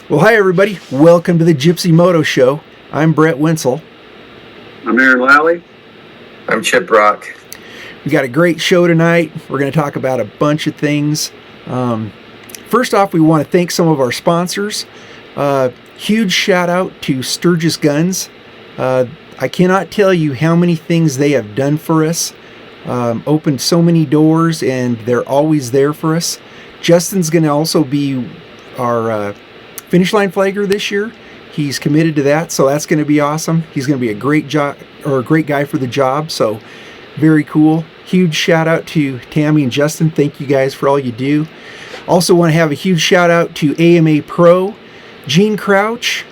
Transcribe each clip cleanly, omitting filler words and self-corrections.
Well, hi everybody. Welcome to the Gypsy Moto Show. I'm Brett Wenzel. I'm Aaron Lally. I'm Chip Brock. We got a great show tonight. We're going to talk about a bunch of things. First off, we want to thank some of our sponsors. Huge shout out to Sturgis Guns. I cannot tell you how many things they have done for us. Opened so many doors, and they're always there for us. Justin's going to also be our finish line flagger this year. He's committed to that, so that's going to be awesome. He's going to be a great guy for the job, so very cool. Huge shout out to Tammy and Justin. Thank you guys for all you do. Also want to have a huge shout out to AMA Pro, Gene Crouch.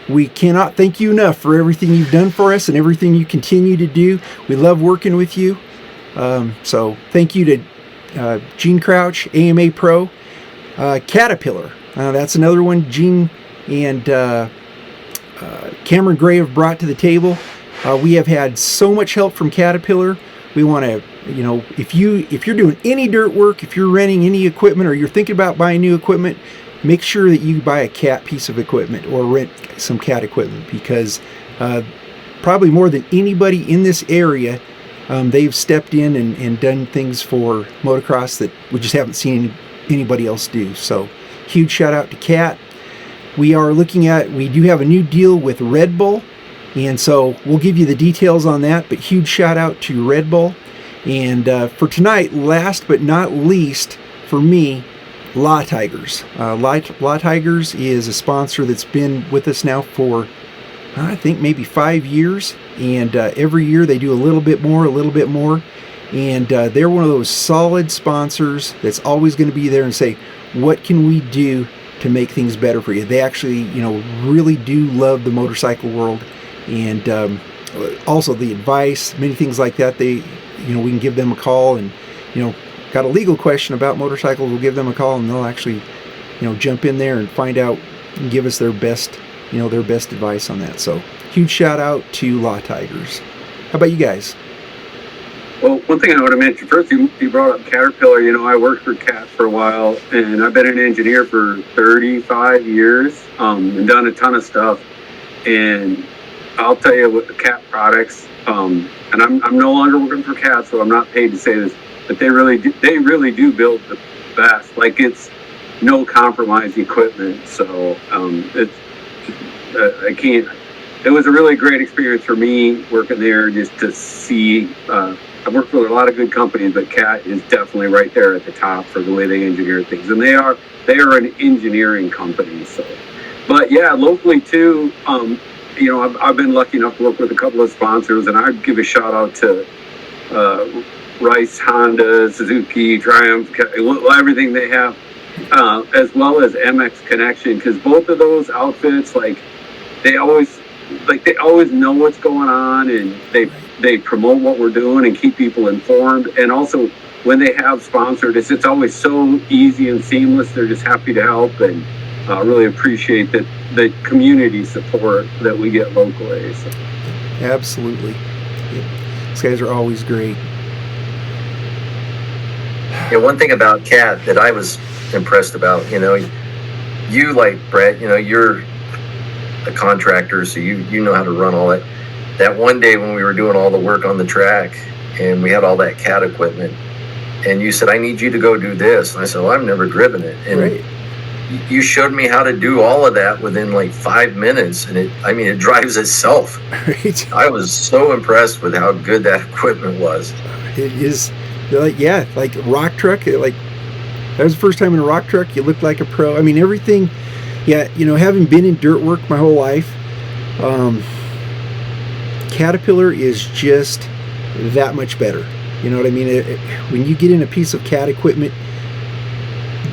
We cannot thank you enough for everything you've done for us and everything you continue to do. We love working with you. So thank you to Gene Crouch, AMA Pro, Caterpillar. That's another one Gene and Cameron Gray have brought to the table. We have had so much help from Caterpillar. We want to, if you're doing any dirt work, if you're renting any equipment, or you're thinking about buying new equipment, make sure that you buy a Cat piece of equipment or rent some Cat equipment, because probably more than anybody in this area, they've stepped in and done things for motocross that we just haven't seen anybody else do. So huge shout out to Cat. We do have a new deal with Red Bull, and so we'll give you the details on that, but huge shout out to Red Bull. And for tonight, last but not least, for me, La Tigers. La Tigers is a sponsor that's been with us now for, I think, maybe 5 years, and every year they do a little bit more, and they're one of those solid sponsors that's always going to be there and say, what can we do to make things better for you? They actually, really do love the motorcycle world, and also the advice, many things like that. We can give them a call, and got a legal question about motorcycles, we'll give them a call, and they'll actually, jump in there and find out and give us their best advice on that. So huge shout out to La Tigers. How about you guys? Well, one thing I want to mention first, you brought up Caterpillar. I worked for Cat for a while, and I've been an engineer for 35 years, and done a ton of stuff. And I'll tell you, with the Cat products, and I'm no longer working for Cat, so I'm not paid to say this, but they really do build the best. Like, it's no compromise equipment. So it was a really great experience for me working there, just to see. I've worked with a lot of good companies, but Cat is definitely right there at the top for the way they engineer things, and they are an engineering company. So, but yeah, locally too. I've been lucky enough to work with a couple of sponsors, and I'd give a shout out to Rice, Honda, Suzuki, Triumph, everything they have, as well as MX Connection, because both of those outfits, they always know what's going on, and they promote what we're doing and keep people informed. And also, when they have sponsored us, it's always so easy and seamless. They're just happy to help, and really appreciate the community support that we get locally. So. Absolutely. Yep. These guys are always great. Yeah, one thing about Cat that I was impressed about, you, like Brett, you're a contractor, so you know how to run all that. That one day when we were doing all the work on the track and we had all that Cat equipment, and you said, I need you to go do this. And I said, well, I've never driven it. And right. You showed me how to do all of that within 5 minutes, and it drives itself. Right. I was so impressed with how good that equipment was. It is, like rock truck, that was the first time in a rock truck, you looked like a pro. Everything, having been in dirt work my whole life, Caterpillar is just that much better. You know what I mean? When you get in a piece of Cat equipment,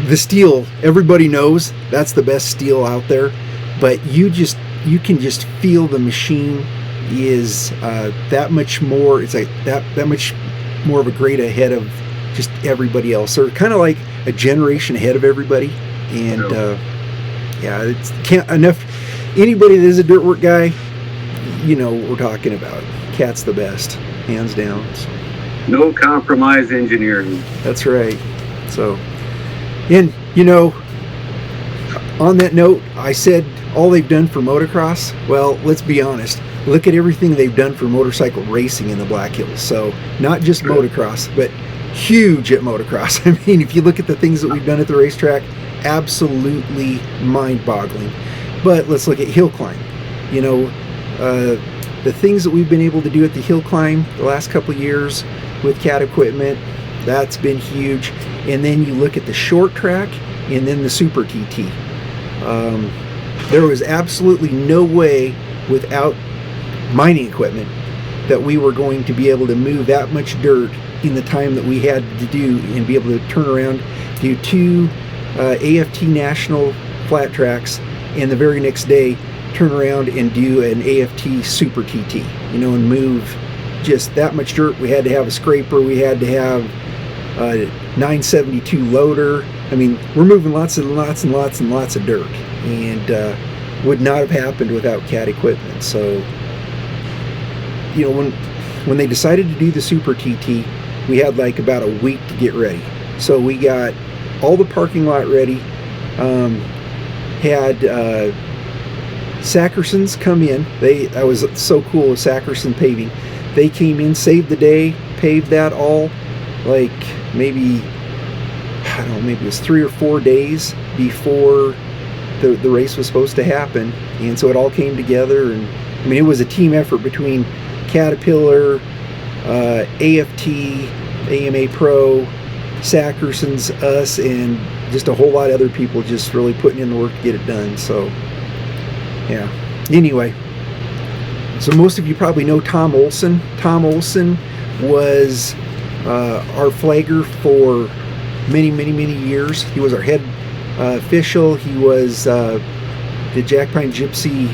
the steel, everybody knows that's the best steel out there, but you can just feel the machine is that much more. It's like that much more of a grade ahead of just everybody else. They're kind of like a generation ahead of everybody, and it's can't enough. Anybody that is a dirt work guy, what we're talking about. Cat's the best, hands down. So. No compromise engineering. That's right. So, and on that note, I said all they've done for motocross. Well, let's be honest. Look at everything they've done for motorcycle racing in the Black Hills. So not just motocross, but huge at motocross. I mean, if you look at the things that we've done at the racetrack, absolutely mind-boggling. But let's look at hill climb. You know, the things that we've been able to do at the hill climb the last couple of years with CAT equipment, that's been huge. And then you look at the short track and then the Super TT. There was absolutely no way without mining equipment that we were going to be able to move that much dirt in the time that we had to do and be able to turn around, do 2 AFT national flat tracks, and the very next day turn around and do an AFT Super TT, you know, and move just that much dirt. We had to have a scraper, we had to have a 972 loader. I mean, we're moving lots and lots and lots and lots of dirt, and would not have happened without CAT equipment. So, you know, when they decided to do the Super TT, we had like about a week to get ready. So we got all the parking lot ready, had Sackersons come in. That was so cool with Sackerson paving. They came in, saved the day, paved that all, like maybe, I don't know, maybe it was 3 or 4 days before the race was supposed to happen. And so it all came together, and I mean, it was a team effort between Caterpillar, AFT, AMA Pro, Sackersons, us, and just a whole lot of other people just really putting in the work to get it done. So yeah, anyway, so most of you probably know Tom Olson. Tom Olson was our flagger for many years. He was our head official. He was the Jack Pine Gypsy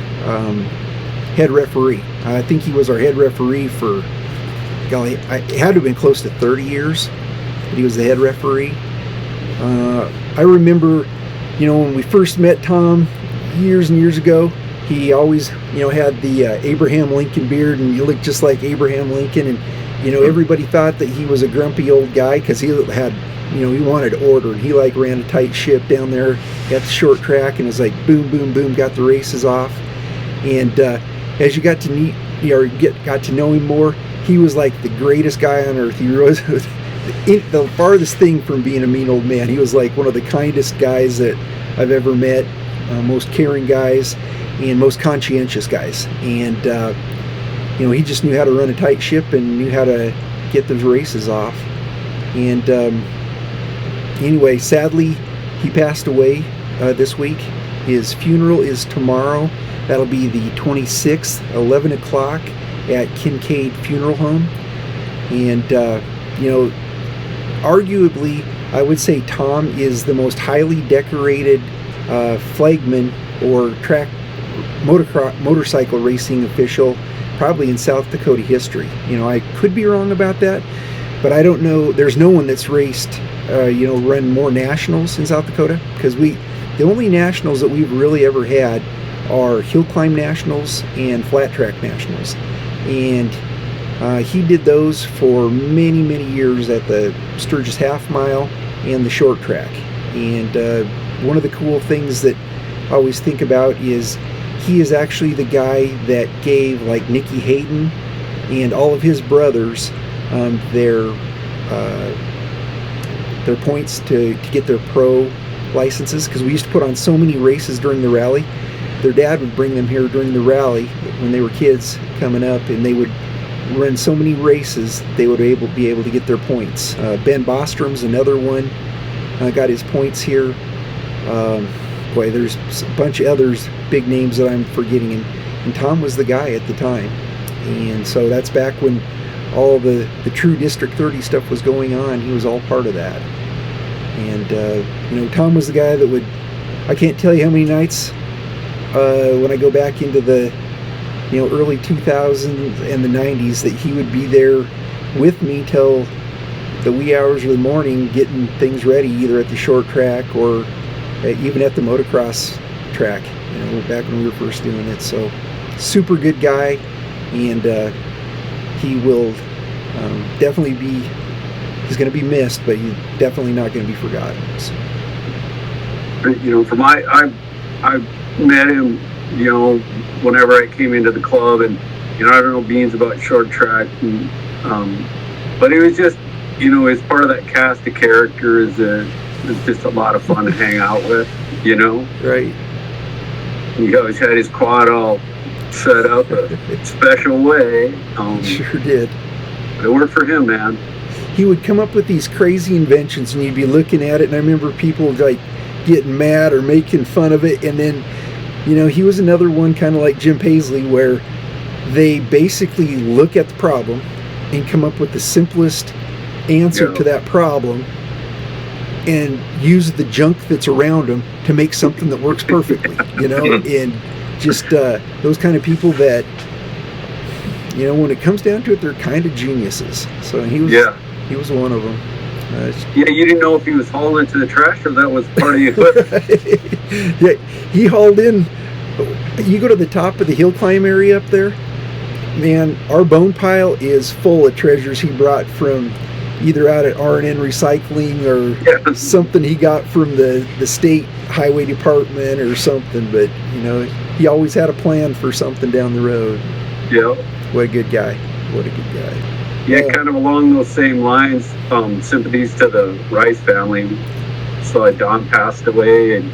head referee. I think he was our head referee for, golly, it had to have been close to 30 years that he was the head referee. I remember, you know, when we first met Tom years and years ago, he always, you know, had the Abraham Lincoln beard, and he looked just like Abraham Lincoln. And, you know, everybody thought that he was a grumpy old guy because he had, you know, he wanted order, and he like ran a tight ship down there at the short track, and was like boom, boom, boom, got the races off. And as you got to meet, you know, got to know him more, he was like the greatest guy on earth. He was the farthest thing from being a mean old man. He was like one of the kindest guys that I've ever met, most caring guys, and most conscientious guys. And you know, he just knew how to run a tight ship and knew how to get those races off. And anyway, sadly, he passed away this week. His funeral is tomorrow. That'll be the 26th, 11 o'clock at Kincaid Funeral Home. And you know, arguably, I would say Tom is the most highly decorated flagman or track motorcycle racing official probably in South Dakota history. You know, I could be wrong about that, but I don't know. There's no one that's raced, you know, run more nationals in South Dakota, because the only nationals that we've really ever had are hill climb nationals and flat track nationals. And he did those for many years at the Sturgis Half Mile and the short track. And one of the cool things that I always think about is he is actually the guy that gave like Nicky Hayden and all of his brothers their points to get their pro licenses, because we used to put on so many races during the rally. Their dad would bring them here during the rally when they were kids coming up, and they would run so many races they would be able to get their points. Ben Bostrom's another one, got his points here. Boy, there's a bunch of others, big names that I'm forgetting, and Tom was the guy at the time. And so that's back when all the true District 30 stuff was going on. He was all part of that. And you know, Tom was the guy that would, I can't tell you how many nights when I go back into the, you know, early 2000s and the 90s, that he would be there with me till the wee hours of the morning getting things ready, either at the short track or even at the motocross track, you know, back when we were first doing it. So super good guy, and he will definitely be, he's going to be missed, but he's definitely not going to be forgotten. So. You know, I met him, whenever I came into the club, and I don't know beans about short track, and but it was just, as part of that cast of characters, it's just a lot of fun to hang out with, Right. He always had his quad all set up a special way. Sure did. It worked for him, man. He would come up with these crazy inventions, and you'd be looking at it, and I remember people like getting mad or making fun of it, and then, he was another one kind of like Jim Paisley, where they basically look at the problem and come up with the simplest answer to that problem and use the junk that's around them to make something that works perfectly, and just those kind of people that, when it comes down to it, they're kind of geniuses. So he was one of them. You didn't know if he was hauling it to the trash or that was part of the equipment. Yeah, he hauled in. You go to the top of the hill climb area up there, man, our bone pile is full of treasures he brought from either out at R&N Recycling or something he got from the state highway department or something. But, he always had a plan for something down the road. Yeah. What a good guy. What a good guy. Yeah, kind of along those same lines, sympathies to the Rice family. So Don passed away, and,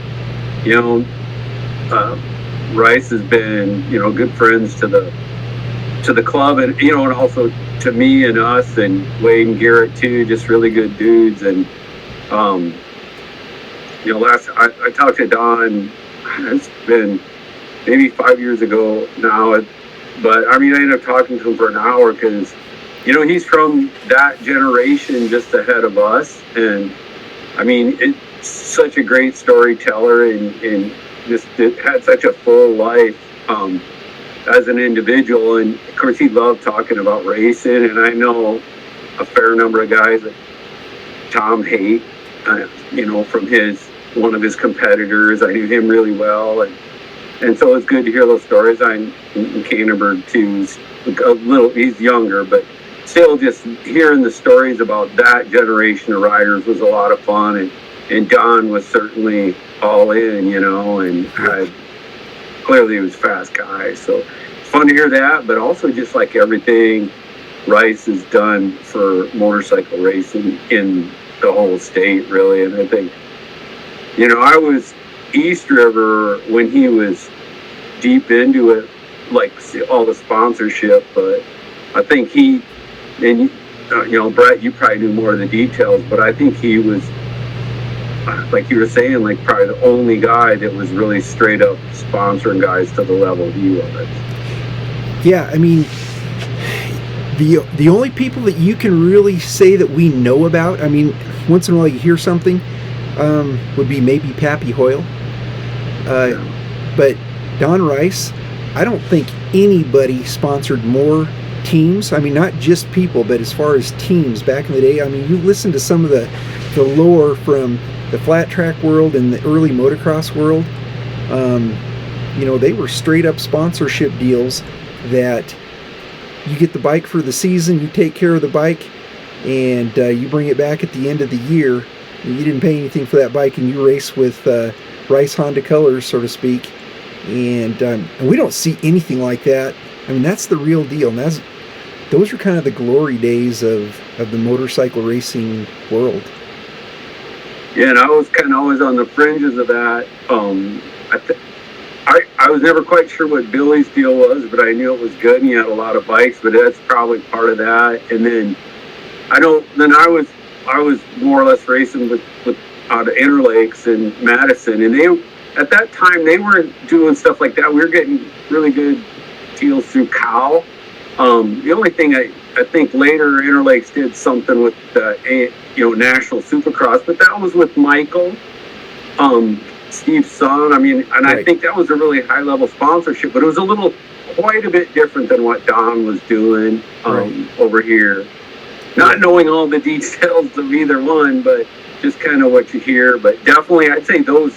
Rice has been, good friends to the club, and, and also to me and us, and Wade and Garrett too, just really good dudes. And, last I talked to Don, it's been maybe 5 years ago now, but I ended up talking to him for an hour because, he's from that generation just ahead of us. And it's such a great storyteller, and just it had such a full life as an individual. And of course, he loved talking about racing. And I know a fair number of guys that Tom Haight, from one of his competitors. I knew him really well. And so it's good to hear those stories. I'm in Canterbury too. He's younger, but still just hearing the stories about that generation of riders was a lot of fun. And Don was certainly all in, and clearly he was a fast guy. So it's fun to hear that, but also just like everything Rice has done for motorcycle racing in the whole state, really. And I think, I was East River when he was deep into it, like all the sponsorship, but I think he, and Brett, you probably knew more of the details, but I think he was, like you were saying, like probably the only guy that was really straight up sponsoring guys to the level he was. Yeah, the only people that you can really say that we know about, once in a while you hear something, would be maybe Pappy Hoyle. But Don Rice, I don't think anybody sponsored more teams. Not just people, but as far as teams back in the day. You listen to some of the lore from the flat track world and the early motocross world. They were straight up sponsorship deals that you get the bike for the season, you take care of the bike, and you bring it back at the end of the year. You didn't pay anything for that bike, and you race with Rice Honda colors, so to speak. And we don't see anything like that. That's the real deal. And those are kind of the glory days of the motorcycle racing world. Yeah, and I was kind of always on the fringes of that. I was never quite sure what Billy's deal was, but I knew it was good, and he had a lot of bikes, but that's probably part of that. And then I was more or less racing with out of Interlakes and Madison, and they, at that time, they weren't doing stuff like that. We were getting really good deals through Cal. The only thing I think later Interlakes did something with the National Supercross, but that was with Michael, Steve's son. Right. I think that was a really high level sponsorship, but it was quite a bit different than what Don was doing over here. Not knowing all the details of either one, but just kind of what you hear. But definitely, I'd say those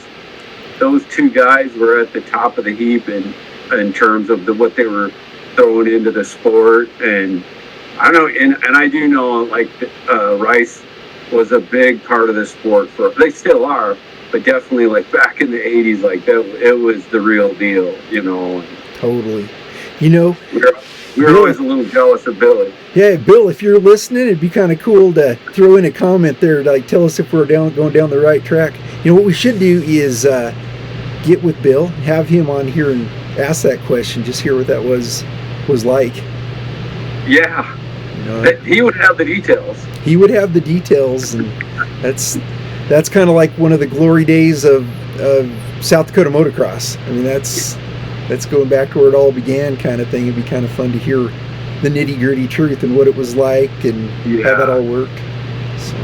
two guys were at the top of the heap in terms of what they were throwing into the sport. And I don't know, and I do know, like Rice was a big part of the sport for, they still are, but definitely like back in the 80s, like that, it was the real deal, you know. Totally. You know, we were always a little jealous of Billy. yeah, Bill, if you're listening, it'd be kind of cool to throw in a comment there to like tell us if we're going down the right track. You know, what we should do is get with Bill, have him on here and ask that question, just hear what that was like. Yeah. You know, He would have the details. he would have the details, and that's kind of like one of the glory days of South Dakota motocross. I mean, that's going back to where it all began, kind of thing. It'd be kind of fun to hear the nitty gritty truth and what it was like and how that all worked. So,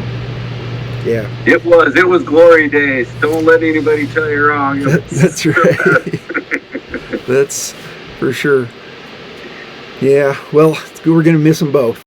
yeah, it was glory days. Don't let anybody tell you wrong. that's right. That's for sure. Yeah, well, we're gonna miss them both.